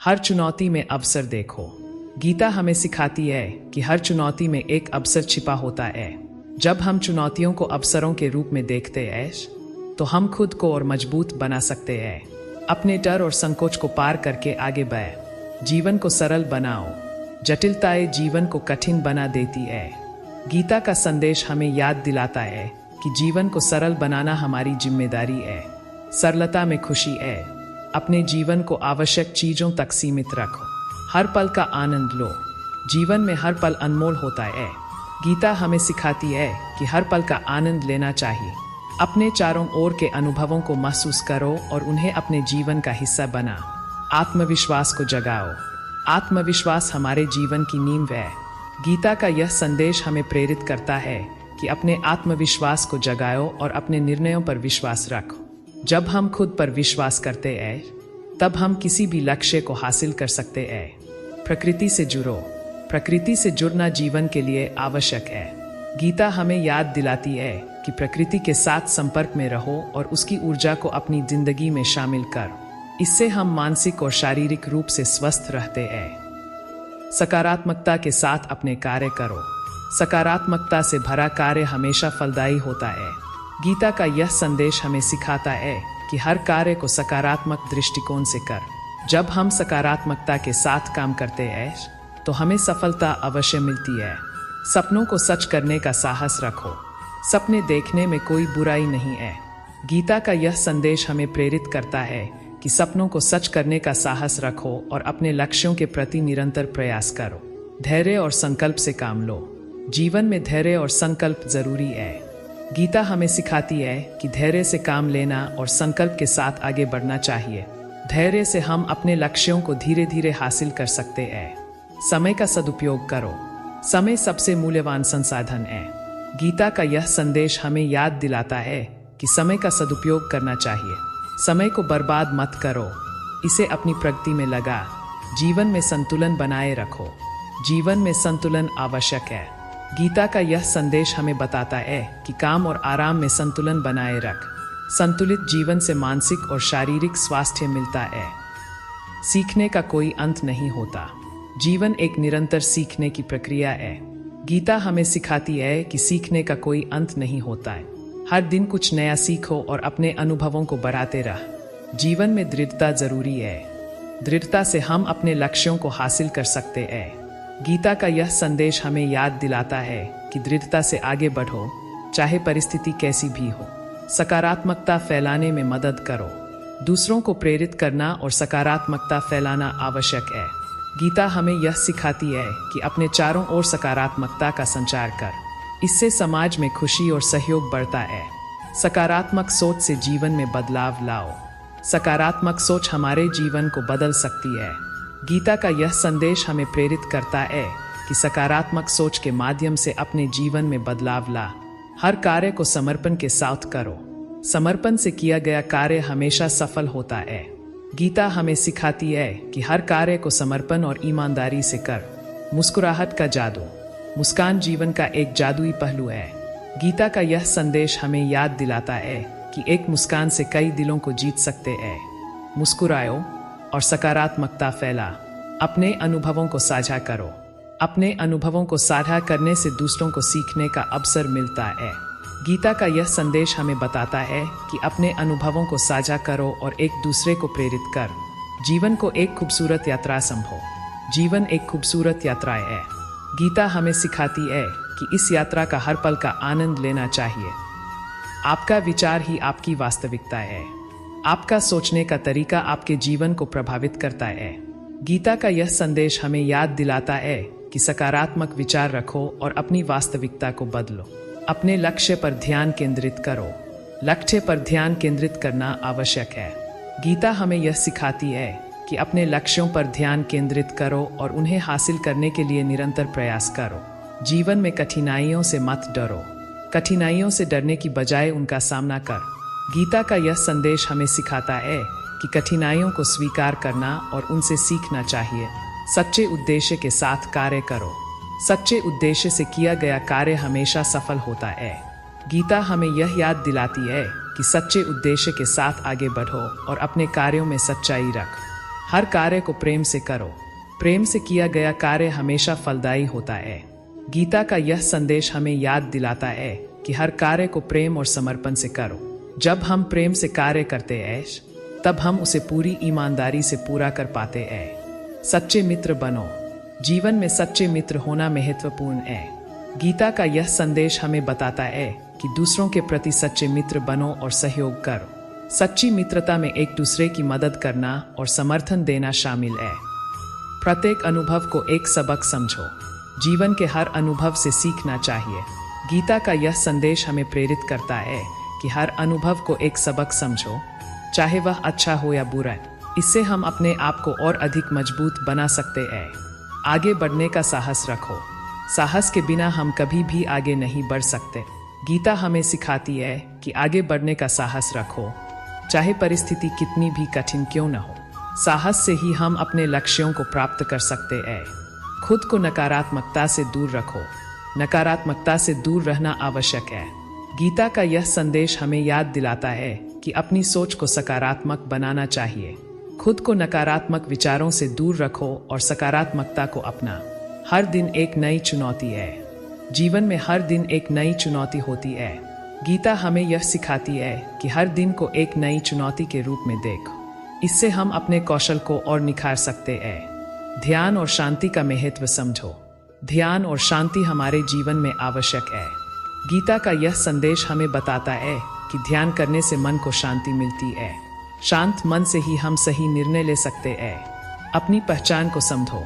हर चुनौती में अवसर देखो। गीता हमें सिखाती है कि हर चुनौती में एक अवसर छिपा होता है। जब हम चुनौतियों को अवसरों के रूप में देखते हैं तो हम खुद को और मजबूत बना सकते हैं। अपने डर और संकोच को पार करके आगे बढ़। जीवन को सरल बनाओ। जटिलताएं जीवन को कठिन बना देती है। गीता का संदेश हमें याद दिलाता है कि जीवन को सरल बनाना हमारी जिम्मेदारी है। सरलता में खुशी है। अपने जीवन को आवश्यक चीजों तक सीमित रखो। हर पल का आनंद लो। जीवन में हर पल अनमोल होता है। गीता हमें सिखाती है कि हर पल का आनंद लेना चाहिए। अपने चारों ओर के अनुभवों को महसूस करो और उन्हें अपने जीवन का हिस्सा बना। आत्मविश्वास को जगाओ। आत्मविश्वास हमारे जीवन की नींव है। गीता का यह संदेश हमें प्रेरित करता है कि अपने आत्मविश्वास को जगाओ और अपने निर्णयों पर विश्वास रखो। जब हम खुद पर विश्वास करते हैं तब हम किसी भी लक्ष्य को हासिल कर सकते हैं। प्रकृति से जुड़ो। प्रकृति से जुड़ना जीवन के लिए आवश्यक है। गीता हमें याद दिलाती है कि प्रकृति के साथ संपर्क में रहो और उसकी ऊर्जा को अपनी जिंदगी में शामिल कर। इससे हम मानसिक और शारीरिक रूप से स्वस्थ रहते हैं। सकारात्मकता के साथ अपने कार्य करो। सकारात्मकता से भरा कार्य हमेशा फलदायी होता है। गीता का यह संदेश हमें सिखाता है कि हर कार्य को सकारात्मक दृष्टिकोण से कर। जब हम सकारात्मकता के साथ काम करते हैं तो हमें सफलता अवश्य मिलती है। सपनों को सच करने का साहस रखो। सपने देखने में कोई बुराई नहीं है। गीता का यह संदेश हमें प्रेरित करता है कि सपनों को सच करने का साहस रखो और अपने लक्ष्यों के प्रति निरंतर प्रयास करो। धैर्य और संकल्प से काम लो। जीवन में धैर्य और संकल्प जरूरी है। गीता हमें सिखाती है कि धैर्य से काम लेना और संकल्प के साथ आगे बढ़ना चाहिए। धैर्य से हम अपने लक्ष्यों को धीरे धीरे हासिल कर सकते हैं। समय का सदुपयोग करो। समय सबसे मूल्यवान संसाधन है। गीता का यह संदेश हमें याद दिलाता है कि समय का सदुपयोग करना चाहिए। समय को बर्बाद मत करो। इसे अपनी प्रगति में लगा। जीवन में संतुलन बनाए रखो। जीवन में संतुलन आवश्यक है। गीता का यह संदेश हमें बताता है कि काम और आराम में संतुलन बनाए रख। संतुलित जीवन से मानसिक और शारीरिक स्वास्थ्य मिलता है। सीखने का कोई अंत नहीं होता। जीवन एक निरंतर सीखने की प्रक्रिया है। गीता हमें सिखाती है कि सीखने का कोई अंत नहीं होता है। हर दिन कुछ नया सीखो और अपने अनुभवों को बढ़ाते रह। जीवन में दृढ़ता जरूरी है। दृढ़ता से हम अपने लक्ष्यों को हासिल कर सकते हैं। गीता का यह संदेश हमें याद दिलाता है कि दृढ़ता से आगे बढ़ो, चाहे परिस्थिति कैसी भी हो। सकारात्मकता फैलाने में मदद करो। दूसरों को प्रेरित करना और सकारात्मकता फैलाना आवश्यक है। गीता हमें यह सिखाती है कि अपने चारों ओर सकारात्मकता का संचार कर। इससे समाज में खुशी और सहयोग बढ़ता है। सकारात्मक सोच से जीवन में बदलाव लाओ। सकारात्मक सोच हमारे जीवन को बदल सकती है। गीता का यह संदेश हमें प्रेरित करता है कि सकारात्मक सोच के माध्यम से अपने जीवन में बदलाव ला। हर कार्य को समर्पण के साथ करो। समर्पण से किया गया कार्य हमेशा सफल होता है। गीता हमें सिखाती है कि हर कार्य को समर्पण और ईमानदारी से कर। मुस्कुराहट का जादू। मुस्कान जीवन का एक जादुई पहलू है। गीता का यह संदेश हमें याद दिलाता है कि एक मुस्कान से कई दिलों को जीत सकते हैं। मुस्कुराओ और सकारात्मकता फैला। अपने अनुभवों को साझा करो। अपने अनुभवों को साझा करने से दूसरों को सीखने का अवसर मिलता है। गीता का यह संदेश हमें बताता है कि अपने अनुभवों को साझा करो और एक दूसरे को प्रेरित कर। जीवन को एक खूबसूरत यात्रा समझो। जीवन एक खूबसूरत यात्रा है। गीता हमें सिखाती है कि इस यात्रा का हर पल का आनंद लेना चाहिए। आपका विचार ही आपकी वास्तविकता है। आपका सोचने का तरीका आपके जीवन को प्रभावित करता है। गीता का यह संदेश हमें याद दिलाता है कि सकारात्मक विचार रखो और अपनी वास्तविकता को बदलो। अपने लक्ष्य पर ध्यान केंद्रित करो। लक्ष्य पर ध्यान केंद्रित करना आवश्यक है। गीता हमें यह सिखाती है कि अपने लक्ष्यों पर ध्यान केंद्रित करो और उन्हें हासिल करने के लिए निरंतर प्रयास करो। जीवन में कठिनाइयों से मत डरो। कठिनाइयों से डरने की बजाय उनका सामना कर। गीता का यह संदेश हमें सिखाता है कि कठिनाइयों को स्वीकार करना और उनसे सीखना चाहिए। सच्चे उद्देश्य के साथ कार्य करो। सच्चे उद्देश्य से किया गया कार्य हमेशा सफल होता है। गीता हमें यह याद दिलाती है कि सच्चे उद्देश्य के साथ आगे बढ़ो और अपने कार्यों में सच्चाई रख। हर कार्य को प्रेम से करो। प्रेम से किया गया कार्य हमेशा फलदायी होता है। गीता का यह संदेश हमें याद दिलाता है कि हर कार्य को प्रेम और समर्पण से करो। जब हम प्रेम से कार्य करते हैं, तब हम उसे पूरी ईमानदारी से पूरा कर पाते हैं। सच्चे मित्र बनो। जीवन में सच्चे मित्र होना महत्वपूर्ण है। गीता का यह संदेश हमें बताता है कि दूसरों के प्रति सच्चे मित्र बनो और सहयोग करो। सच्ची मित्रता में एक दूसरे की मदद करना और समर्थन देना शामिल है। प्रत्येक अनुभव को एक सबक समझो। जीवन के हर अनुभव से सीखना चाहिए। गीता का यह संदेश हमें प्रेरित करता है कि हर अनुभव को एक सबक समझो, चाहे वह अच्छा हो या बुरा। इससे हम अपने आप को और अधिक मजबूत बना सकते हैं। आगे बढ़ने का साहस रखो। साहस के बिना हम कभी भी आगे नहीं बढ़ सकते। गीता हमें सिखाती है कि आगे बढ़ने का साहस रखो, चाहे परिस्थिति कितनी भी कठिन क्यों न हो। साहस से ही हम अपने लक्ष्यों को प्राप्त कर सकते हैं। खुद को नकारात्मकता से दूर रखो। नकारात्मकता से दूर रहना आवश्यक है। गीता का यह संदेश हमें याद दिलाता है कि अपनी सोच को सकारात्मक बनाना चाहिए। खुद को नकारात्मक विचारों से दूर रखो और सकारात्मकता को अपना। हर दिन एक नई चुनौती है। जीवन में हर दिन एक नई चुनौती होती है। गीता हमें यह सिखाती है कि हर दिन को एक नई चुनौती के रूप में देखो। इससे हम अपने कौशल को और निखार सकते हैं। ध्यान और शांति का महत्व समझो। ध्यान और शांति हमारे जीवन में आवश्यक है। गीता का यह संदेश हमें बताता है कि ध्यान करने से मन को शांति मिलती है। शांत मन से ही हम सही निर्णय ले सकते हैं। अपनी पहचान को समझो।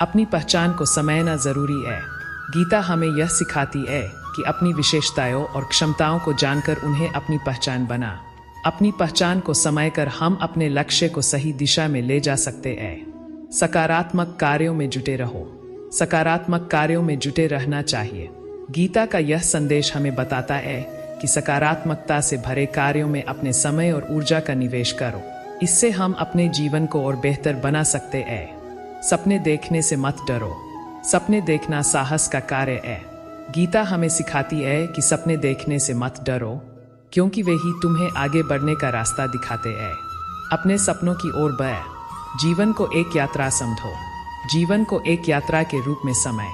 अपनी पहचान को समझना जरूरी है। गीता हमें यह सिखाती है कि अपनी विशेषताओं और क्षमताओं को जानकर उन्हें अपनी पहचान बना। अपनी पहचान को समझकर हम अपने लक्ष्य को सही दिशा में ले जा सकते हैं। सकारात्मक कार्यों में जुटे रहो। सकारात्मक कार्यों में जुटे रहना चाहिए। गीता का यह संदेश हमें बताता है कि सकारात्मकता से भरे कार्यों में अपने समय और ऊर्जा का निवेश करो। इससे हम अपने जीवन को और बेहतर बना सकते हैं। सपने देखने से मत डरो। सपने देखना साहस का कार्य है। गीता हमें सिखाती है कि सपने देखने से मत डरो, क्योंकि वे ही तुम्हें आगे बढ़ने का रास्ता दिखाते हैं। अपने सपनों की ओर बढ़। जीवन को एक यात्रा समझो। जीवन को एक यात्रा के रूप में समय।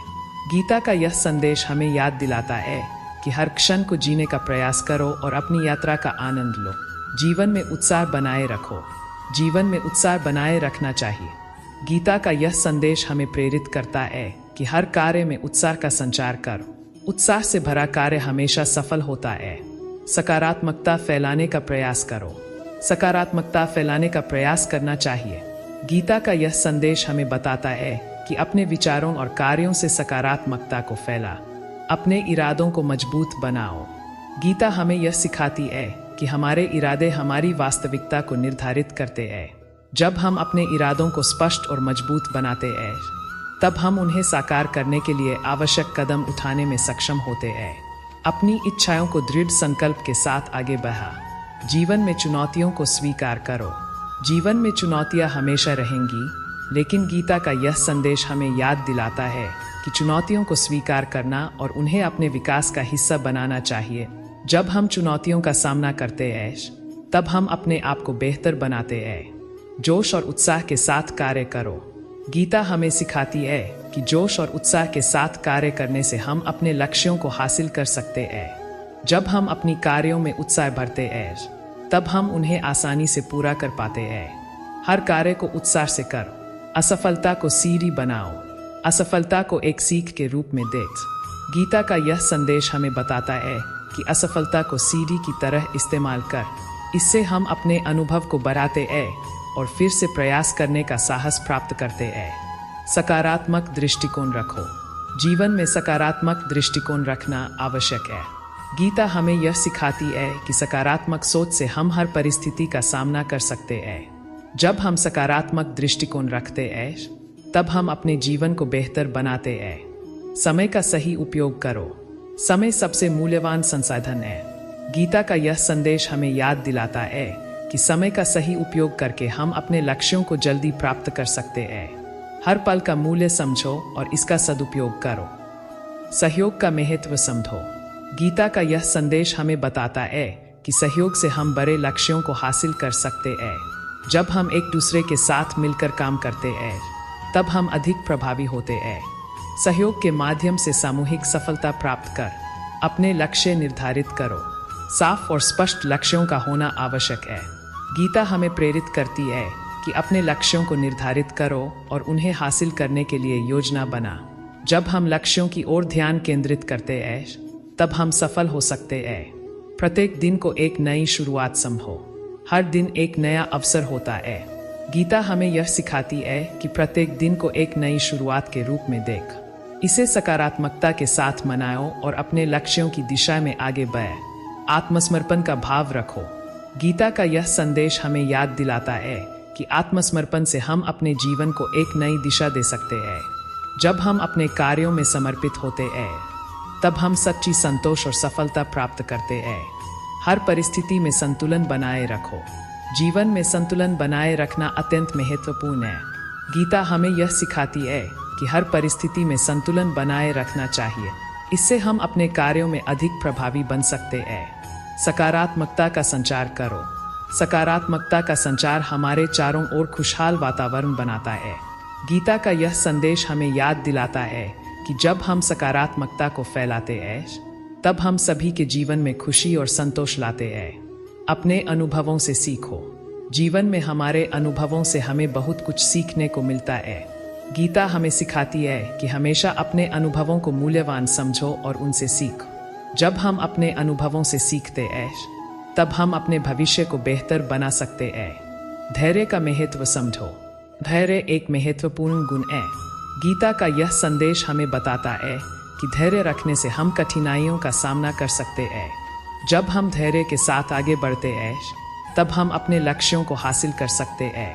गीता का यह संदेश हमें याद दिलाता है कि हर क्षण को जीने का प्रयास करो और अपनी यात्रा का आनंद लो। जीवन में उत्साह बनाए रखो। जीवन में उत्साह बनाए रखना चाहिए। गीता का यह संदेश हमें प्रेरित करता है कि हर कार्य में उत्साह का संचार करो। उत्साह से भरा कार्य हमेशा सफल होता है। सकारात्मकता फैलाने का प्रयास करो। सकारात्मकता फैलाने का प्रयास करना चाहिए। गीता का यह संदेश हमें बताता है कि अपने विचारों और कार्यों से सकारात्मकता को फैला। अपने इरादों को मजबूत बनाओ। गीता हमें यह सिखाती है कि हमारे इरादे हमारी वास्तविकता को निर्धारित करते हैं। जब हम अपने इरादों को स्पष्ट और मजबूत बनाते हैं, तब हम उन्हें साकार करने के लिए आवश्यक कदम उठाने में सक्षम होते हैं। अपनी इच्छाओं को दृढ़ संकल्प के साथ आगे बढ़ा। जीवन में चुनौतियों को स्वीकार करो। जीवन में चुनौतियां हमेशा रहेंगी, लेकिन गीता का यह संदेश हमें याद दिलाता है कि चुनौतियों को स्वीकार करना और उन्हें अपने विकास का हिस्सा बनाना चाहिए। जब हम चुनौतियों का सामना करते हैं, तब हम अपने आप को बेहतर बनाते हैं। जोश और उत्साह के साथ कार्य करो। गीता हमें सिखाती है कि जोश और उत्साह के साथ कार्य करने से हम अपने लक्ष्यों को हासिल कर सकते हैं। जब हम अपनी कार्यों में उत्साह भरते हैं, तब हम उन्हें आसानी से पूरा कर पाते हैं। हर कार्य को उत्साह से करो। असफलता को सीढ़ी बनाओ। असफलता को एक सीख के रूप में देख। गीता का यह संदेश हमें बताता है कि असफलता को सीढ़ी की तरह इस्तेमाल कर। इससे हम अपने अनुभव को बढ़ाते हैं और फिर से प्रयास करने का साहस प्राप्त करते हैं। सकारात्मक दृष्टिकोण रखो। जीवन में सकारात्मक दृष्टिकोण रखना आवश्यक है। गीता हमें यह सिखाती है कि सकारात्मक सोच से हम हर परिस्थिति का सामना कर सकते हैं। जब हम सकारात्मक दृष्टिकोण रखते हैं, तब हम अपने जीवन को बेहतर बनाते हैं। समय का सही उपयोग करो। समय सबसे मूल्यवान संसाधन है। गीता का यह संदेश हमें याद दिलाता है कि समय का सही उपयोग करके हम अपने लक्ष्यों को जल्दी प्राप्त कर सकते हैं। हर पल का मूल्य समझो और इसका सदुपयोग करो। सहयोग का महत्व समझो। गीता का यह संदेश हमें बताता है कि सहयोग से हम बड़े लक्ष्यों को हासिल कर सकते हैं। जब हम एक दूसरे के साथ मिलकर काम करते हैं तब हम अधिक प्रभावी होते हैं। सहयोग के माध्यम से सामूहिक सफलता प्राप्त कर अपने लक्ष्य निर्धारित करो। साफ और स्पष्ट लक्ष्यों का होना आवश्यक है। गीता हमें प्रेरित करती है कि अपने लक्ष्यों को निर्धारित करो और उन्हें हासिल करने के लिए योजना बना। जब हम लक्ष्यों की ओर ध्यान केंद्रित करते हैं तब हम सफल हो सकते हैं। प्रत्येक दिन को एक नई शुरुआत समझो। हर दिन एक नया अवसर होता है। गीता हमें यह सिखाती है कि प्रत्येक दिन को एक नई शुरुआत के रूप में देख, इसे सकारात्मकता के साथ मनाओ और अपने लक्ष्यों की दिशा में आगे बढ़े। आत्मसमर्पण का भाव रखो। गीता का यह संदेश हमें याद दिलाता है कि आत्मसमर्पण से हम अपने जीवन को एक नई दिशा दे सकते हैं। जब हम अपने कार्यों में समर्पित होते हैं तब हम सच्ची संतोष और सफलता प्राप्त करते हैं। हर परिस्थिति में संतुलन बनाए रखो। जीवन में संतुलन बनाए रखना अत्यंत महत्वपूर्ण है। गीता हमें यह सिखाती है कि हर परिस्थिति में संतुलन बनाए रखना चाहिए। इससे हम अपने कार्यों में अधिक प्रभावी बन सकते हैं। सकारात्मकता का संचार करो। सकारात्मकता का संचार हमारे चारों ओर खुशहाल वातावरण बनाता है। गीता का यह संदेश हमें याद दिलाता है कि जब हम सकारात्मकता को फैलाते हैं तब हम सभी के जीवन में खुशी और संतोष लाते हैं। अपने अनुभवों से सीखो। जीवन में हमारे अनुभवों से हमें बहुत कुछ सीखने को मिलता है। गीता हमें सिखाती है कि हमेशा अपने अनुभवों को मूल्यवान समझो और उनसे सीखो। जब हम अपने अनुभवों से सीखते हैं तब हम अपने भविष्य को बेहतर बना सकते हैं। धैर्य का महत्व समझो। धैर्य एक महत्वपूर्ण गुण है। गीता का यह संदेश हमें बताता है कि धैर्य रखने से हम कठिनाइयों का सामना कर सकते हैं। जब हम धैर्य के साथ आगे बढ़ते हैं तब हम अपने लक्ष्यों को हासिल कर सकते हैं।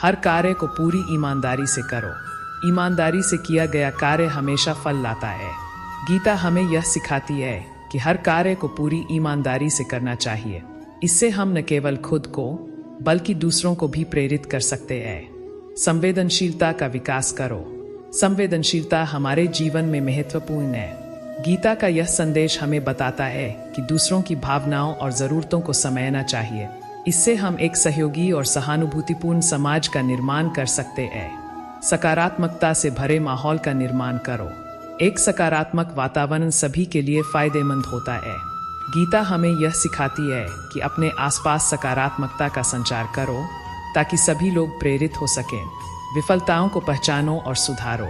हर कार्य को पूरी ईमानदारी से करो। ईमानदारी से किया गया कार्य हमेशा फल लाता है। गीता हमें यह सिखाती है कि हर कार्य को पूरी ईमानदारी से करना चाहिए। इससे हम न केवल खुद को बल्कि दूसरों को भी प्रेरित कर सकते हैं। संवेदनशीलता का विकास करो। संवेदनशीलता हमारे जीवन में महत्वपूर्ण है। गीता का यह संदेश हमें बताता है कि दूसरों की भावनाओं और ज़रूरतों को समझना चाहिए। इससे हम एक सहयोगी और सहानुभूतिपूर्ण समाज का निर्माण कर सकते हैं। सकारात्मकता से भरे माहौल का निर्माण करो। एक सकारात्मक वातावरण सभी के लिए फायदेमंद होता है। गीता हमें यह सिखाती है कि अपने आसपास सकारात्मकता का संचार करो ताकि सभी लोग प्रेरित हो सकें। विफलताओं को पहचानो और सुधारो।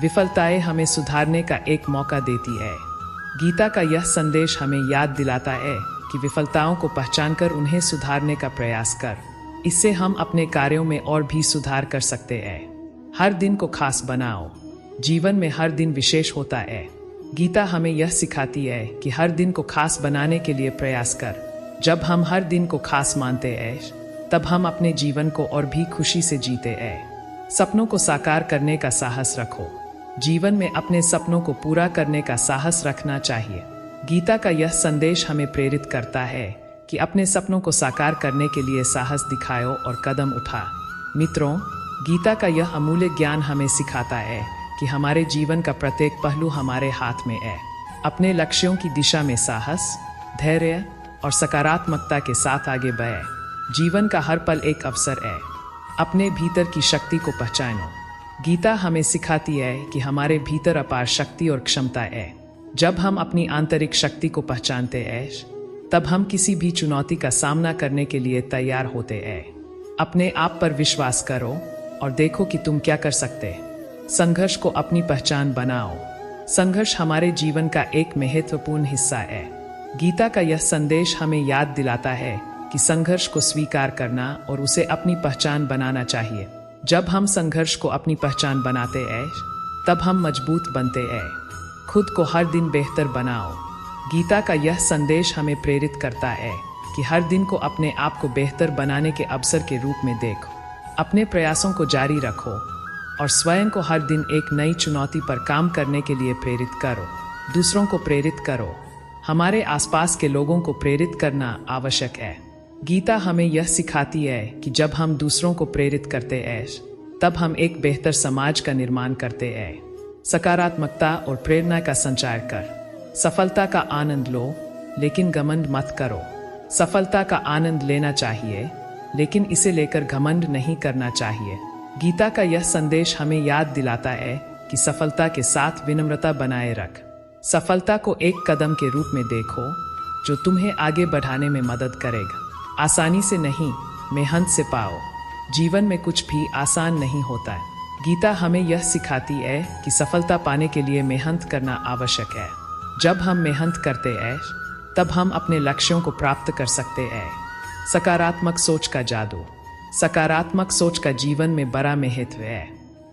विफलताएं हमें सुधारने का एक मौका देती है। गीता का यह संदेश हमें याद दिलाता है कि विफलताओं को पहचानकर उन्हें सुधारने का प्रयास कर। इससे हम अपने कार्यों में और भी सुधार कर सकते हैं। हर दिन को खास बनाओ। जीवन में हर दिन विशेष होता है। गीता हमें यह सिखाती है कि हर दिन को खास बनाने के लिए प्रयास कर। जब हम हर दिन को खास मानते हैं तब हम अपने जीवन को और भी खुशी से जीते हैं। सपनों को साकार करने का साहस रखो। जीवन में अपने सपनों को पूरा करने का साहस रखना चाहिए। गीता का यह संदेश हमें प्रेरित करता है कि अपने सपनों को साकार करने के लिए साहस दिखाओ और कदम उठा। मित्रों, गीता का यह अमूल्य ज्ञान हमें सिखाता है कि हमारे जीवन का प्रत्येक पहलू हमारे हाथ में है। अपने लक्ष्यों की दिशा में साहस, धैर्य और सकारात्मकता के साथ आगे बढ़े। जीवन का हर पल एक अवसर है। अपने भीतर की शक्ति को पहचानो। गीता हमें सिखाती है कि हमारे भीतर अपार शक्ति और क्षमता है। जब हम अपनी आंतरिक शक्ति को पहचानते हैं तब हम किसी भी चुनौती का सामना करने के लिए तैयार होते हैं। अपने आप पर विश्वास करो और देखो कि तुम क्या कर सकते। संघर्ष को अपनी पहचान बनाओ। संघर्ष हमारे जीवन का एक महत्वपूर्ण हिस्सा है। गीता का यह संदेश हमें याद दिलाता है कि संघर्ष को स्वीकार करना और उसे अपनी पहचान बनाना चाहिए। जब हम संघर्ष को अपनी पहचान बनाते हैं तब हम मजबूत बनते हैं। खुद को हर दिन बेहतर बनाओ। गीता का यह संदेश हमें प्रेरित करता है कि हर दिन को अपने आप को बेहतर बनाने के अवसर के रूप में देखो। अपने प्रयासों को जारी रखो और स्वयं को हर दिन एक नई चुनौती पर काम करने के लिए प्रेरित करो। दूसरों को प्रेरित करो। हमारे आसपास के लोगों को प्रेरित करना आवश्यक है। गीता हमें यह सिखाती है कि जब हम दूसरों को प्रेरित करते हैं तब हम एक बेहतर समाज का निर्माण करते हैं। सकारात्मकता और प्रेरणा का संचार कर। सफलता का आनंद लो, लेकिन घमंड मत करो। सफलता का आनंद लेना चाहिए, लेकिन इसे लेकर घमंड नहीं करना चाहिए। गीता का यह संदेश हमें याद दिलाता है कि सफलता के साथ विनम्रता बनाए रख। सफलता को एक कदम के रूप में देखो जो तुम्हें आगे बढ़ाने में मदद करेगा। आसानी से नहीं, मेहनत से पाओ। जीवन में कुछ भी आसान नहीं होता है। गीता हमें यह सिखाती है कि सफलता पाने के लिए मेहनत करना आवश्यक है। जब हम मेहनत करते हैं तब हम अपने लक्ष्यों को प्राप्त कर सकते हैं। सकारात्मक सोच का जादू। सकारात्मक सोच का जीवन में बड़ा महत्व है।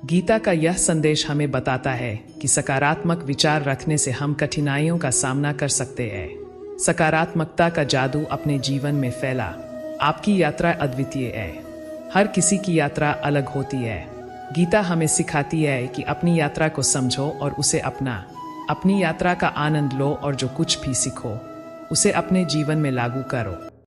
गीता का यह संदेश हमें बताता है कि सकारात्मक विचार रखने से हम कठिनाइयों का सामना कर सकते हैं। सकारात्मकता का जादू अपने जीवन में फैला। आपकी यात्रा अद्वितीय है। हर किसी की यात्रा अलग होती है। गीता हमें सिखाती है कि अपनी यात्रा को समझो और उसे अपनी यात्रा का आनंद लो और जो कुछ भी सीखो उसे अपने जीवन में लागू करो।